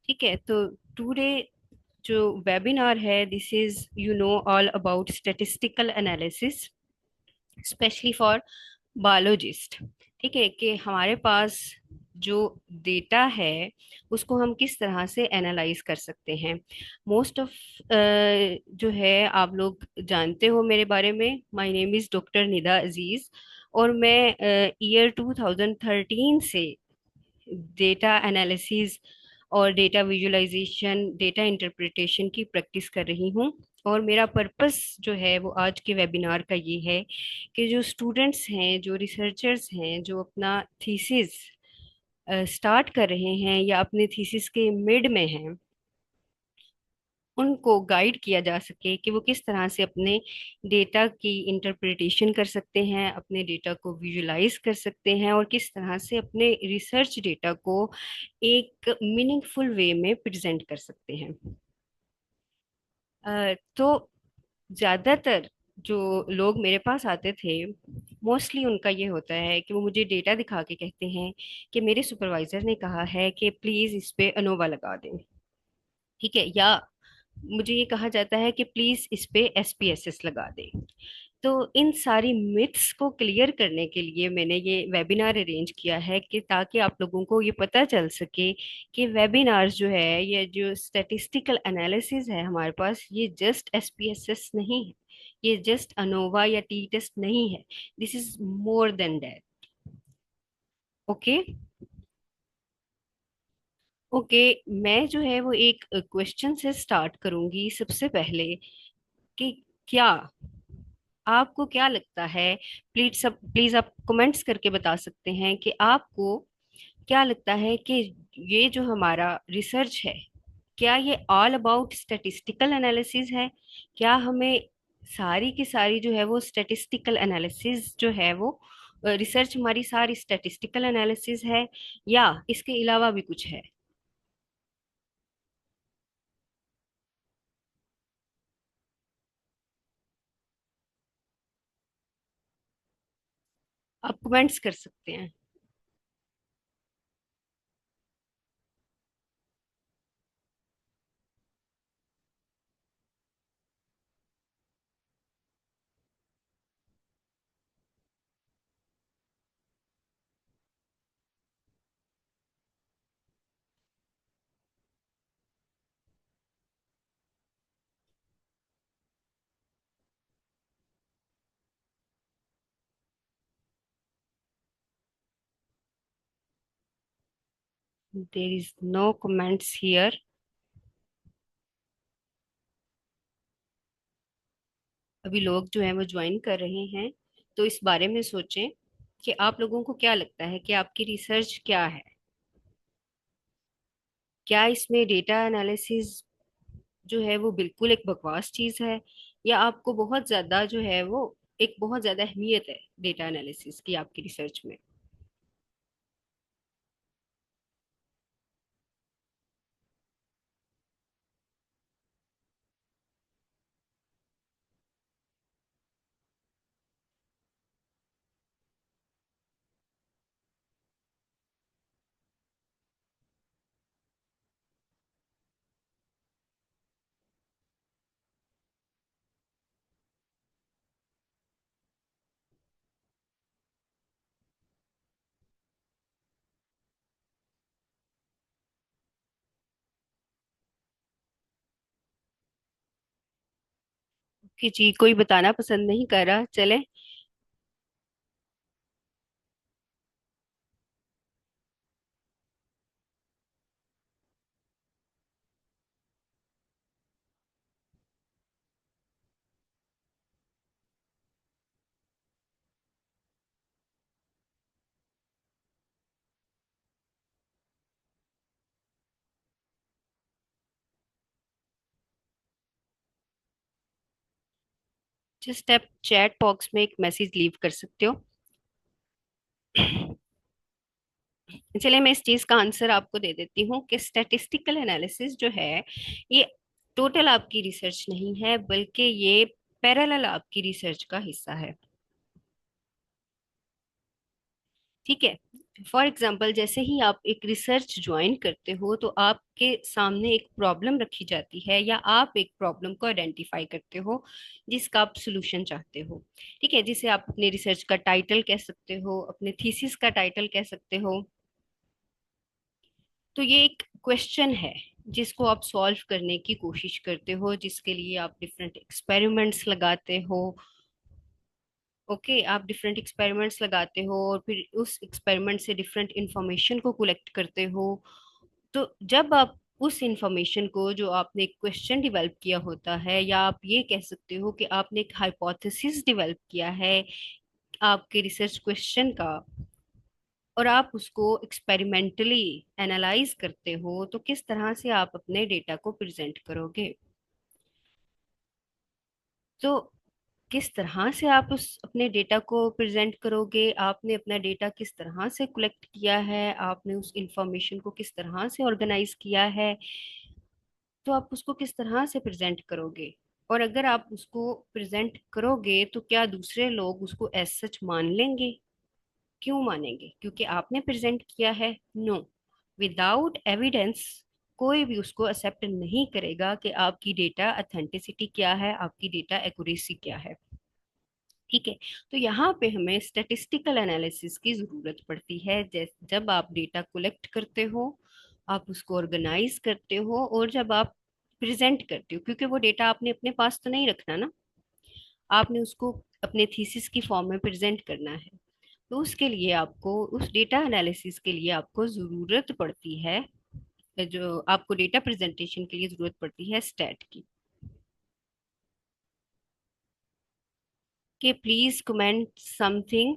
ठीक है, तो टुडे जो वेबिनार है, this is all about statistical analysis, specially for biologist. ठीक है, कि हमारे पास जो डेटा है उसको हम किस तरह से एनालाइज कर सकते हैं। मोस्ट ऑफ जो है, आप लोग जानते हो मेरे बारे में। My name is doctor Nida Aziz, और मैं ईयर 2013 से डेटा एनालिसिस और डेटा विजुअलाइजेशन, डेटा इंटरप्रिटेशन की प्रैक्टिस कर रही हूँ। और मेरा पर्पस जो है वो आज के वेबिनार का ये है कि जो स्टूडेंट्स हैं, जो रिसर्चर्स हैं, जो अपना थीसिस स्टार्ट कर रहे हैं या अपने थीसिस के मिड में हैं, उनको गाइड किया जा सके कि वो किस तरह से अपने डेटा की इंटरप्रिटेशन कर सकते हैं, अपने डेटा को विजुलाइज कर सकते हैं, और किस तरह से अपने रिसर्च डेटा को एक मीनिंगफुल वे में प्रेजेंट कर सकते हैं। तो ज़्यादातर जो लोग मेरे पास आते थे, मोस्टली उनका ये होता है कि वो मुझे डेटा दिखा के कहते हैं कि मेरे सुपरवाइजर ने कहा है कि प्लीज़ इस पे अनोवा लगा दें। ठीक है, या मुझे ये कहा जाता है कि प्लीज इस पे एसपीएसएस लगा दें। तो इन सारी मिथ्स को क्लियर करने के लिए मैंने ये वेबिनार अरेंज किया है, कि ताकि आप लोगों को ये पता चल सके कि वेबिनार्स जो है, ये जो स्टैटिस्टिकल एनालिसिस है हमारे पास, ये जस्ट एसपीएसएस नहीं है, ये जस्ट अनोवा या टी टेस्ट नहीं है। This is more than that. Okay. Okay, मैं जो है वो एक क्वेश्चन से स्टार्ट करूंगी सबसे पहले, कि क्या आपको क्या लगता है। प्लीज आप कमेंट्स करके बता सकते हैं कि आपको क्या लगता है कि ये जो हमारा रिसर्च है, क्या ये ऑल अबाउट स्टैटिस्टिकल एनालिसिस है? क्या हमें सारी की सारी जो है वो स्टैटिस्टिकल एनालिसिस जो है वो रिसर्च हमारी सारी स्टैटिस्टिकल एनालिसिस है, या इसके अलावा भी कुछ है? आप कमेंट्स कर सकते हैं। There is no comments here. अभी लोग जो हैं वो ज्वाइन कर रहे हैं, तो इस बारे में सोचें कि आप लोगों को क्या लगता है कि आपकी रिसर्च क्या है। क्या इसमें डेटा एनालिसिस जो है वो बिल्कुल एक बकवास चीज है, या आपको बहुत ज्यादा जो है वो एक बहुत ज्यादा अहमियत है डेटा एनालिसिस की आपकी रिसर्च में? कि जी, कोई बताना पसंद नहीं कर रहा, चले। जस्ट आप चैट बॉक्स में एक मैसेज लीव कर सकते हो। चलिए, मैं इस चीज का आंसर आपको दे देती हूँ कि स्टैटिस्टिकल एनालिसिस जो है, ये टोटल आपकी रिसर्च नहीं है, बल्कि ये पैरेलल आपकी रिसर्च का हिस्सा है। ठीक है। फॉर एग्जाम्पल, जैसे ही आप एक रिसर्च ज्वाइन करते हो तो आपके सामने एक प्रॉब्लम रखी जाती है, या आप एक प्रॉब्लम को आइडेंटिफाई करते हो जिसका आप सोल्यूशन चाहते हो। ठीक है, जिसे आप अपने रिसर्च का टाइटल कह सकते हो, अपने थीसिस का टाइटल कह सकते हो। तो ये एक क्वेश्चन है जिसको आप सॉल्व करने की कोशिश करते हो, जिसके लिए आप डिफरेंट एक्सपेरिमेंट्स लगाते हो। ओके, आप डिफरेंट एक्सपेरिमेंट्स लगाते हो और फिर उस एक्सपेरिमेंट से डिफरेंट इंफॉर्मेशन को कलेक्ट करते हो। तो जब आप उस इंफॉर्मेशन को, जो आपने एक क्वेश्चन डिवेल्प किया होता है, या आप ये कह सकते हो कि आपने एक हाइपोथेसिस डिवेल्प किया है आपके रिसर्च क्वेश्चन का, और आप उसको एक्सपेरिमेंटली एनालाइज करते हो, तो किस तरह से आप अपने डेटा को प्रेजेंट करोगे। तो किस तरह से आप उस अपने डेटा को प्रेजेंट करोगे, आपने अपना डेटा किस तरह से कलेक्ट किया है, आपने उस इंफॉर्मेशन को किस तरह से ऑर्गेनाइज किया है, तो आप उसको किस तरह से प्रेजेंट करोगे। और अगर आप उसको प्रेजेंट करोगे तो क्या दूसरे लोग उसको एज सच मान लेंगे? क्यों मानेंगे? क्योंकि आपने प्रेजेंट किया है? नो। विदाउट एविडेंस कोई भी उसको एक्सेप्ट नहीं करेगा कि आपकी डेटा ऑथेंटिसिटी क्या है, आपकी डेटा एक्यूरेसी क्या है। ठीक है। तो यहाँ पे हमें स्टैटिस्टिकल एनालिसिस की जरूरत पड़ती है। जब आप डेटा कलेक्ट करते हो, आप उसको ऑर्गेनाइज करते हो, और जब आप प्रेजेंट करते हो, क्योंकि वो डेटा आपने अपने पास तो नहीं रखना ना, आपने उसको अपने थीसिस की फॉर्म में प्रेजेंट करना है। तो उसके लिए आपको, उस डेटा एनालिसिस के लिए आपको जरूरत पड़ती है, जो आपको डेटा प्रेजेंटेशन के लिए जरूरत पड़ती है स्टैट की। कि प्लीज कमेंट समथिंग,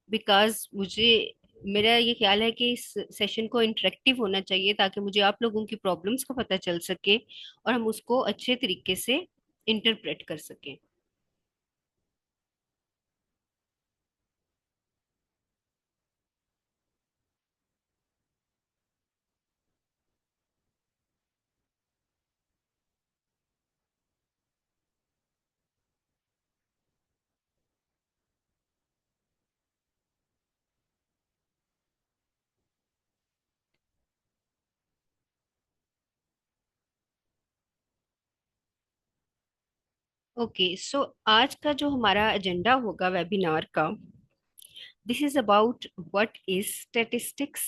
बिकॉज मुझे, मेरा ये ख्याल है कि इस सेशन को इंटरेक्टिव होना चाहिए, ताकि मुझे आप लोगों की प्रॉब्लम्स का पता चल सके और हम उसको अच्छे तरीके से इंटरप्रेट कर सकें। ओके, सो आज का जो हमारा एजेंडा होगा वेबिनार का, this is about what is statistics,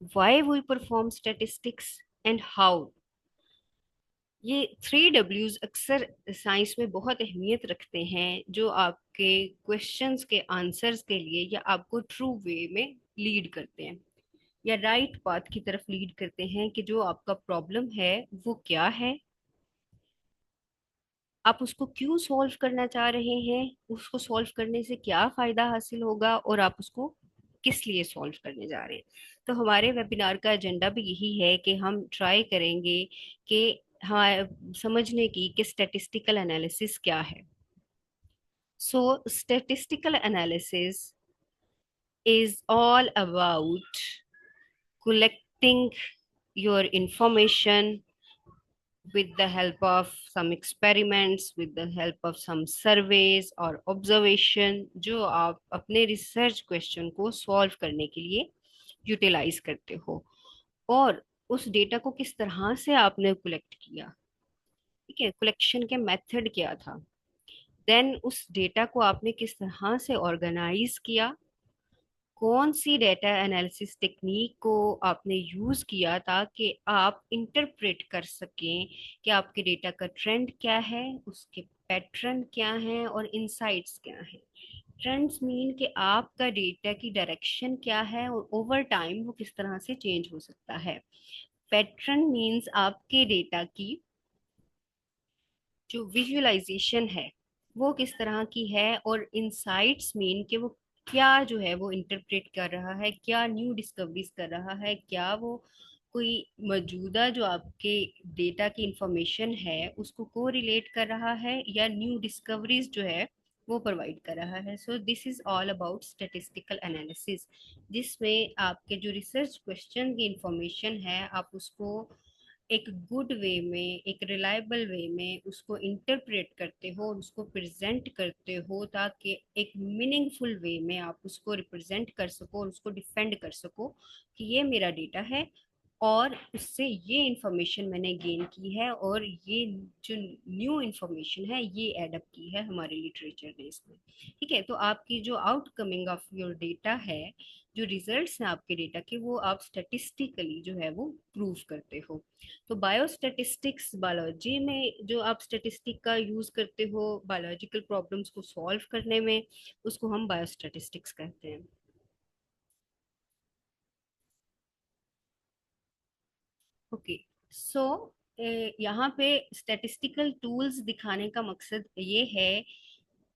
why we perform statistics, and how. ये 3 Ws अक्सर साइंस में बहुत अहमियत रखते हैं, जो आपके क्वेश्चंस के आंसर्स के लिए, या आपको ट्रू वे में लीड करते हैं, या राइट पाथ की तरफ लीड करते हैं, कि जो आपका प्रॉब्लम है वो क्या है, आप उसको क्यों सॉल्व करना चाह रहे हैं, उसको सॉल्व करने से क्या फायदा हासिल होगा, और आप उसको किस लिए सॉल्व करने जा रहे हैं। तो हमारे वेबिनार का एजेंडा भी यही है कि हम ट्राई करेंगे कि हाँ, समझने की कि स्टैटिस्टिकल एनालिसिस क्या है। So statistical analysis is all about collecting your information with the help of some experiments, with the help of some surveys और observation, जो आप अपने रिसर्च क्वेश्चन को सॉल्व करने के लिए यूटिलाइज करते हो। और उस डेटा को किस तरह से आपने कलेक्ट किया, ठीक है, कलेक्शन के मेथड क्या था, देन उस डेटा को आपने किस तरह से ऑर्गेनाइज किया, कौन सी डेटा एनालिसिस टेक्निक को आपने यूज किया ताकि आप इंटरप्रेट कर सकें कि आपके डेटा का ट्रेंड क्या है, उसके पैटर्न क्या है, और इनसाइट्स क्या है। ट्रेंड्स मीन कि आपका डेटा की डायरेक्शन क्या है, और ओवर टाइम वो किस तरह से चेंज हो सकता है। पैटर्न मीन्स आपके डेटा की जो विजुअलाइजेशन है वो किस तरह की है, और इनसाइट्स मीन कि वो क्या जो है वो इंटरप्रेट कर रहा है, क्या न्यू डिस्कवरीज कर रहा है, क्या वो कोई मौजूदा जो आपके डेटा की इंफॉर्मेशन है उसको को रिलेट कर रहा है, या न्यू डिस्कवरीज जो है वो प्रोवाइड कर रहा है। So this is all about statistical analysis, जिसमें आपके जो रिसर्च क्वेश्चन की इंफॉर्मेशन है आप उसको एक गुड वे में, एक रिलायबल वे में उसको इंटरप्रेट करते हो और उसको प्रेजेंट करते हो, ताकि एक मीनिंगफुल वे में आप उसको रिप्रेजेंट कर सको और उसको डिफेंड कर सको कि ये मेरा डेटा है और उससे ये इंफॉर्मेशन मैंने गेन की है, और ये जो न्यू इंफॉर्मेशन है ये एडअप की है हमारे लिटरेचर ने इसमें। ठीक है, तो आपकी जो आउटकमिंग ऑफ योर डेटा है, जो रिजल्ट्स हैं आपके डेटा के, वो आप स्टेटिस्टिकली जो है वो प्रूव करते हो। तो बायोस्टैटिस्टिक्स, बायोलॉजी में जो आप स्टैटिस्टिक का यूज करते हो बायोलॉजिकल प्रॉब्लम्स को सॉल्व करने में, उसको हम बायोस्टैटिस्टिक्स कहते हैं। ओके, सो यहाँ पे स्टैटिस्टिकल टूल्स दिखाने का मकसद ये है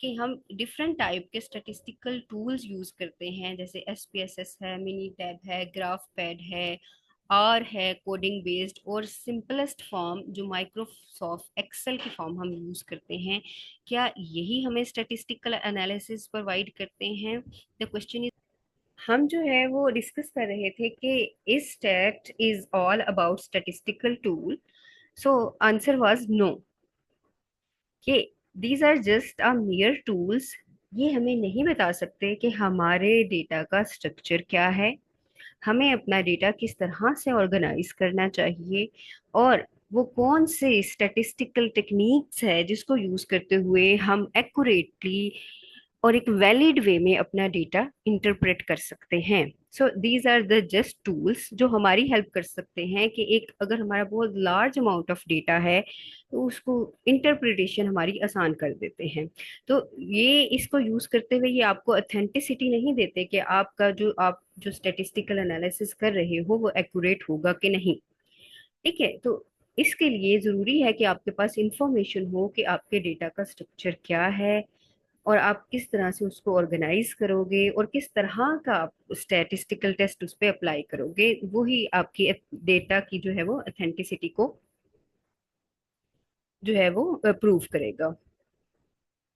कि हम डिफरेंट टाइप के स्टैटिस्टिकल टूल्स यूज करते हैं, जैसे एसपीएसएस है, मिनी टैब है, ग्राफ पैड है, आर है कोडिंग बेस्ड, और सिंपलेस्ट फॉर्म जो माइक्रोसॉफ्ट एक्सेल की फॉर्म हम यूज करते हैं। क्या यही हमें स्टैटिस्टिकल एनालिसिस प्रोवाइड करते हैं? द क्वेश्चन इज, हम जो है वो डिस्कस कर रहे थे कि is stat is all about statistical tool. So answer was no, कि these are just a mere tools. ये हमें नहीं बता सकते कि हमारे डेटा का स्ट्रक्चर क्या है, हमें अपना डेटा किस तरह से ऑर्गेनाइज करना चाहिए, और वो कौन से स्टैटिस्टिकल टेक्निक्स है जिसको यूज करते हुए हम एक्यूरेटली और एक वैलिड वे में अपना डेटा इंटरप्रेट कर सकते हैं। So these are the just tools जो हमारी हेल्प कर सकते हैं कि एक अगर हमारा बहुत लार्ज अमाउंट ऑफ डेटा है तो उसको इंटरप्रिटेशन हमारी आसान कर देते हैं। तो ये इसको यूज करते हुए ये आपको ऑथेंटिसिटी नहीं देते कि आपका जो आप जो स्टेटिस्टिकल एनालिसिस कर रहे हो वो एक्यूरेट होगा कि नहीं। ठीक है, तो इसके लिए जरूरी है कि आपके पास इंफॉर्मेशन हो कि आपके डेटा का स्ट्रक्चर क्या है, और आप किस तरह से उसको ऑर्गेनाइज करोगे और किस तरह का आप स्टैटिस्टिकल टेस्ट उस पर अप्लाई करोगे, वो ही आपकी डेटा की जो है वो ऑथेंटिसिटी को जो है वो प्रूव करेगा।